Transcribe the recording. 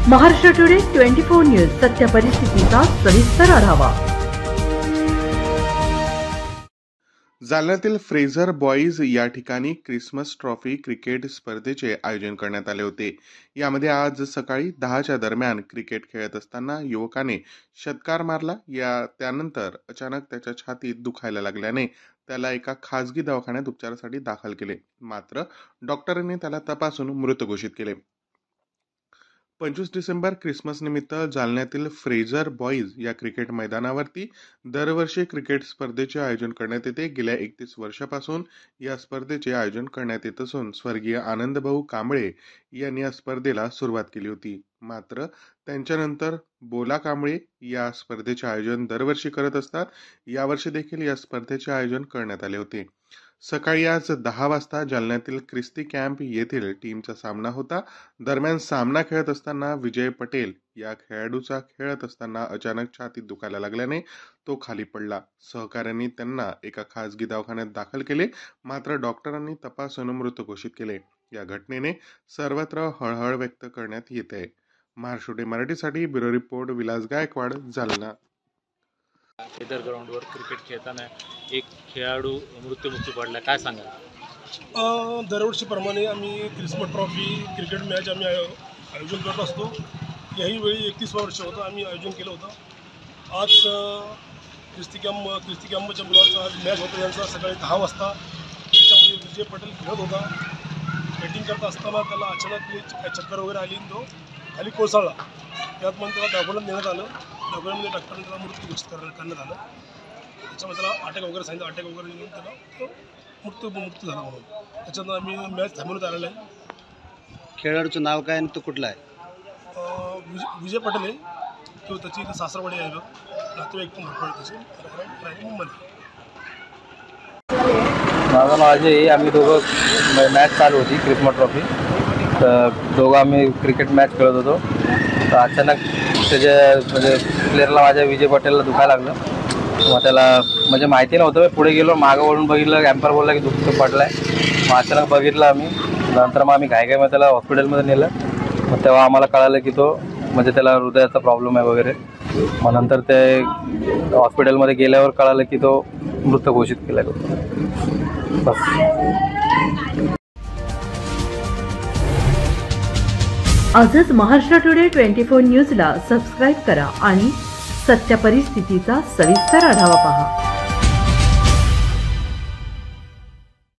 Maharashtra today 24 news सत्य परिस्थितीचा सविस्तर आढावा। जालन्यातील फ्रेझर बॉईज या ठिकाणी क्रिसमस ट्रॉफी क्रिकेट स्पर्धेचे आयोजन करण्यात आले होते। यामध्ये आज सकाळी 10च्या दरम्यान क्रिकेट खेळत असताना युवकाने षटकार मारला। त्यानंतर अचानक त्याच्या छातीत दुखायला लागल्याने त्याला एका खासगी दवाखान्यात उपचारासाठी दाखल केले, मात्र डॉक्टरांनी त्याला तपासून मृत घोषित केले। 25 डिसेंबर क्रिसमस निमित्त जालन्यातील फ्रेझर बॉईज या क्रिकेट मैदानावरती दरवर्षी क्रिकेट स्पर्धेचे आयोजन करण्यात येते। गेल्या 31 वर्षापासून या स्पर्धेचे आयोजन करण्यात येत असून स्वर्गीय आनंदभाऊ कांबळे यांनी या स्पर्धेला सुरुवात केली होती, मात्र त्यांच्यानंतर बोला कांबळे या स्पर्धेचे आयोजन दरवर्षी करत असतात। यावर्षी देखील या स्पर्धेचे आयोजन करण्यात आले होते। सकाळी आज 10 वाजता जालन्यातील क्रिस्ती कॅम्प येथील टीमचा सामना होता। दरम्यान सामना खेळत असताना विजय पटेल या खेळाडूचा खेळत असताना अचानक छातीत दुखायला लागल्याने तो खाली पडला। सहकाऱ्यांनी त्यांना एका खासगी दवाखान्यात दाखल केले, मात्र डॉक्टरांनी तपासून मृत घोषित केले। या घटनेने सर्वत्र हळहळ व्यक्त करण्यात येत आहे। महाराष्ट्र टुडे मराठीसाठी ब्युरो रिपोर्ट विलास गायकवाड, जालना। इतर ग्राउंडवर क्रिकेट खेळताना एक खेळाडू मृत्युमुखी पडला, काय सांगाल? दरवर्षीप्रमाणे आम्ही क्रिसमस ट्रॉफी क्रिकेट मॅच आम्ही आयोजन करत असतो। याही वेळी 31 वर्ष होतं आम्ही आयोजन केलं होतं। आज क्रिस्ती कॅम्पच्या मुलाचा आज मॅच होता यांचा सकाळी 10 वाजता। त्याच्यामध्ये विजय पटेल खेळत होता। बॅटिंग करत असताना त्याला अचानक चक्कर वगैरे आली, तो खाली कोसळला। त्यात मग त्याला दवाखान्यात नेण्यात आलं। दवाखान्यामध्ये डॉक्टरांनी त्याला मृत्यू घोषित करण्यात आलं। त्याच्यामध्ये त्याला अटॅक वगैरे सांगितलं, अटॅक वगैरे येऊन त्याला मृत्यू झाला म्हणून त्याच्यानं आम्ही मॅच थांबवण्यात आलेला आहे। खेळाडूचं नाव काय आणि तो कुठला आहे? विजय पटेल आहे, तो त्याची इथं सासरवाडी आहे, नातेवाईक पण भरपूर त्याचे मुंबईला। माझं नाव अजय आहे। आम्ही दोघं मॅच चालू होती क्रिसमस ट्रॉफी, तर दोघं आम्ही क्रिकेट मॅच खेळत होतो। तर अचानक त्याच्या म्हणजे प्लेअरला माझ्या विजय पटेलला दुखायला लागलं। मग त्याला म्हणजे माहिती नव्हतं, पुढे गेलो, मागं वळून बघितलं, कॅम्पर बोलला की दुःख पडला आहे। मग अचानक बघितलं आम्ही, नंतर मग आम्ही घाईघाईमध्ये त्याला हॉस्पिटलमध्ये नेलं। मग तेव्हा आम्हाला कळालं की तो म्हणजे त्याला हृदयाचा प्रॉब्लेम आहे वगैरे। मग नंतर ते हॉस्पिटलमध्ये गेल्यावर कळालं की तो मृत घोषित केला बस। आजच महाराष्ट्र टुडे 24 न्यूजला सबस्क्राईब करा आणि सत्य परिस्थितीचा सविस्तर आढावा पहा।